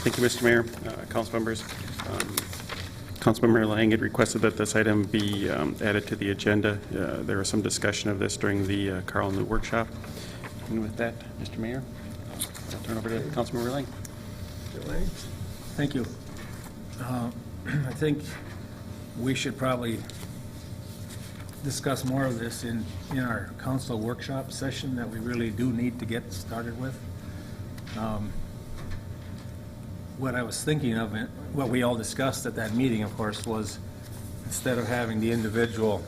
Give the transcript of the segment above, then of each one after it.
Thank you, Mr. Mayor, council members. Councilmember Lang had requested that this item be added to the agenda. There was some discussion of this during the Carl New workshop. And with that, Mr. Mayor, I'll turn over to Councilmember Lang. Thank you. I think we should probably discuss more of this in our council workshop session that we really do need to get started with. What I was thinking of, and what we all discussed at that meeting, of course, was instead of having the individual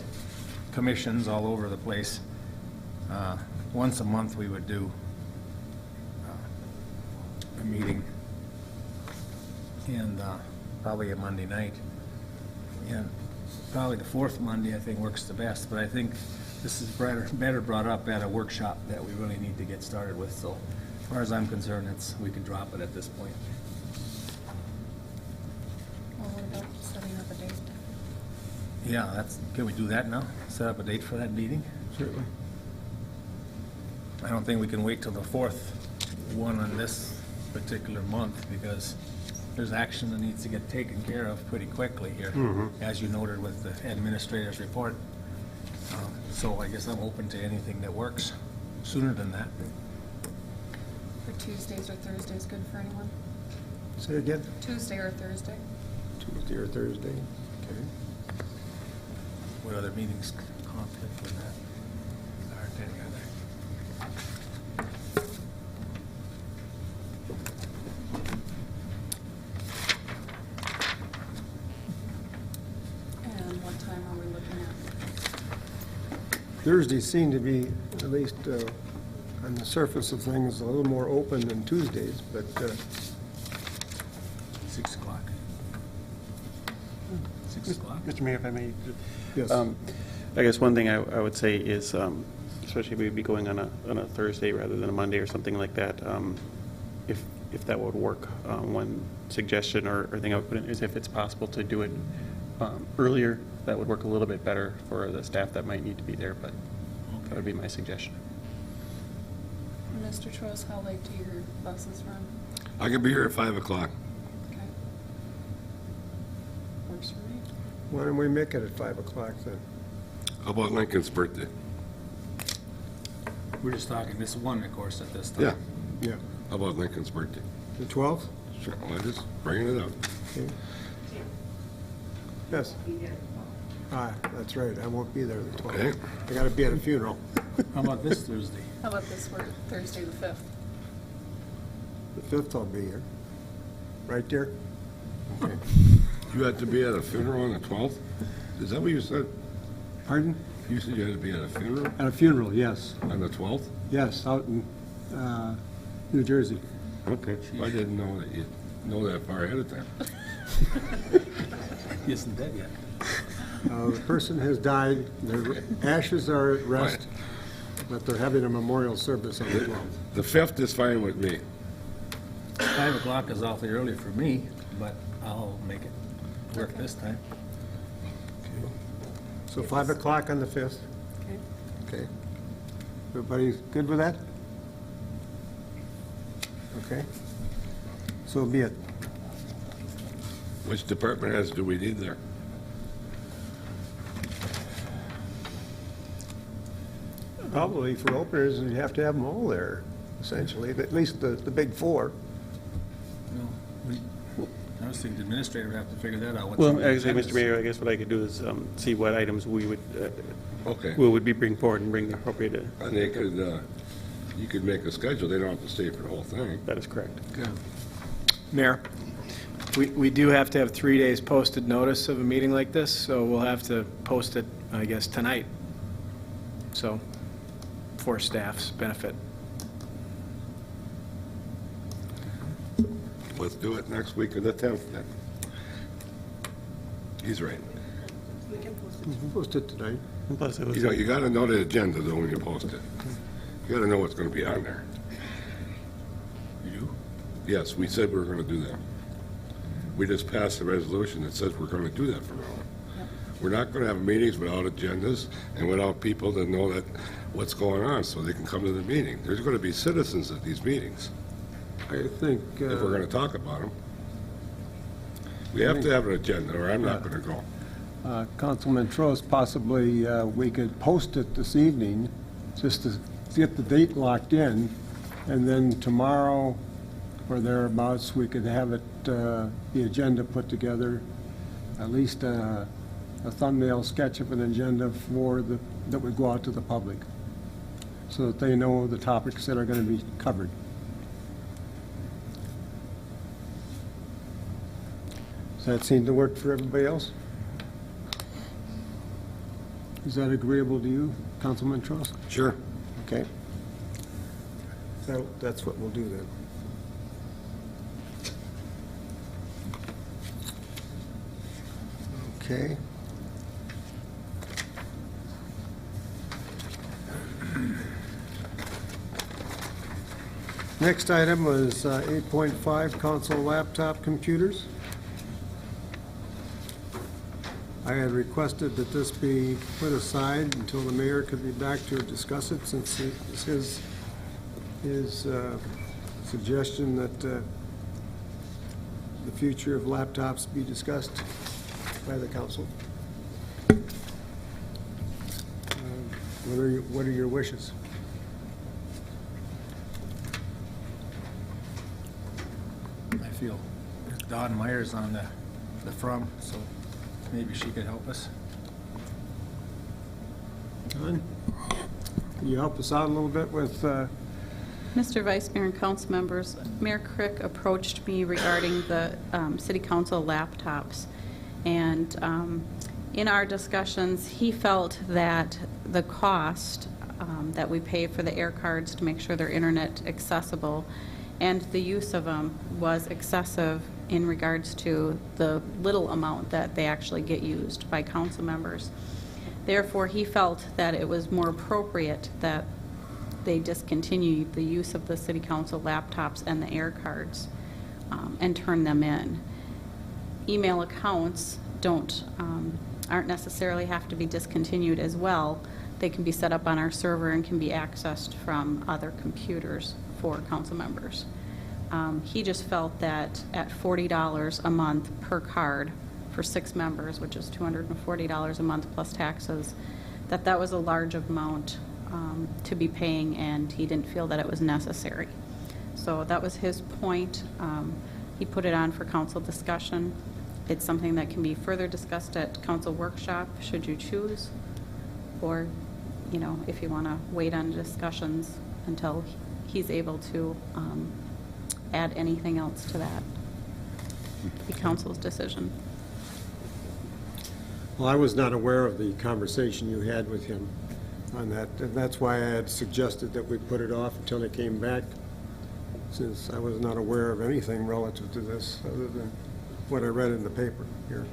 commissions all over the place, once a month we would do a meeting, and probably a Monday night. And probably the fourth Monday, I think, works the best, but I think this is better brought up at a workshop that we really need to get started with. So as far as I'm concerned, we can drop it at this point. Well, what about setting up a date? Yeah, can we do that now? Set up a date for that meeting? Certainly. I don't think we can wait till the fourth one on this particular month, because there's action that needs to get taken care of pretty quickly here, as you noted with the administrator's report. So I guess I'm open to anything that works sooner than that. For Tuesdays or Thursdays, good for anyone? Say it again? Tuesday or Thursday? Tuesday or Thursday? Okay. What other meetings conflict with that? Aren't any other? And what time are we looking at? Thursdays seem to be, at least on the surface of things, a little more open than Tuesdays, but 6 o'clock. 6 o'clock? Mr. Mayor, if I may. yes. I guess one thing I would say is, especially if we'd be going on a Thursday rather than a Monday or something like that, if that would work, one suggestion or thing I would put in is if it's possible to do it earlier, that would work a little bit better for the staff that might need to be there, but that would be my suggestion. Mr. Trost, how late do your buses run? I can be here at 5 o'clock. Okay. Works for me. Why don't we make it at 5 o'clock then? How about Lincoln's birthday? We're just talking this one, of course, at this time. Yeah. Yeah. How about Lincoln's birthday? The 12th? Sure, well, just bringing it up. Okay. Yes. That's right. I won't be there the 12th. Okay. I got to be at a funeral. How about this Thursday? How about this work, Thursday the 5th? The 5th I'll be here. Right there? Okay. You had to be at a funeral on the 12th? Is that what you said? Pardon? You said you had to be at a funeral At a funeral, yes. on the 12th? Yes, out in New Jersey. Okay. I didn't know that you know that far ahead of time. He isn't dead yet. The person has died. Their ashes are at rest, but they're having a memorial service on the 12th. The 5th is fine with me. 5 o'clock is awfully early for me, but I'll make it work this time. So 5 o'clock on the 5th? Okay. Okay. Everybody good with that? Okay. So be it. Which department heads do we need there? Probably for openers, you have to have them all there, essentially, at least the big four. No, I was thinking the administrator would have to figure that out. What's Well, on the actually, agendas. Mr. Mayor, I guess what I could do is see what items we would Okay. be bringing forward and bring the appropriate. And they could, you could make a schedule. They don't have to stay for the whole thing. That is correct. Mayor, we do have to have 3 days posted notice of a meeting like this, so we'll have to post it, I guess, tonight. So, for staff's benefit. Let's do it next week of the 10th then. He's right. Post it tonight. And plus, it was, You know, you gotta know the agenda though when you post it. You gotta know what's gonna be on there. You do? Yes, we said we were gonna do that. We just passed a resolution that says we're gonna do that from now on. We're not gonna have meetings without agendas and without people that know that what's going on so they can come to the meeting. There's gonna be citizens at these meetings. I think, if we're gonna talk about them. We have to have an agenda, or I'm not gonna go. Councilman Trost, possibly we could post it this evening, just to get the date locked in, and then tomorrow or thereabouts, we could have it, the agenda put together, at least a thumbnail sketch of an agenda that would go out to the public, so that they know the topics that are going to be covered. Does that seem to work for everybody else? Is that agreeable to you, Councilman Trost? Sure. Okay. So that's what we'll do then. Okay. Next item was 8.5, console laptop computers. I had requested that this be put aside until the mayor could be back to discuss it, since it's his suggestion that the future of laptops be discussed by the council. What are your wishes? I feel Don Meyer's on the from, so maybe she could help us. Don, can you help us out a little bit with, Mr. Vice Mayor and council members, Mayor Crick approached me regarding the city council laptops. And in our discussions, he felt that the cost that we pay for the air cards to make sure they're internet accessible and the use of them was excessive in regards to the little amount that they actually get used by council members. Therefore, he felt that it was more appropriate that they discontinue the use of the city council laptops and the air cards and turn them in. Email accounts aren't necessarily have to be discontinued as well. They can be set up on our server and can be accessed from other computers for council members. He just felt that at $40 a month per card for 6 members, which is $240 a month plus taxes, that was a large amount to be paying, and he didn't feel that it was necessary. So that was his point. He put it on for council discussion. It's something that can be further discussed at council workshop, should you choose, or, you know, if you want to wait on discussions until he's able to add anything else to that. The council's decision. well, I was not aware of the conversation you had with him on that, and that's why I had suggested that we put it off until he came back, since I was not aware of anything relative to this, other than what I read in the paper here.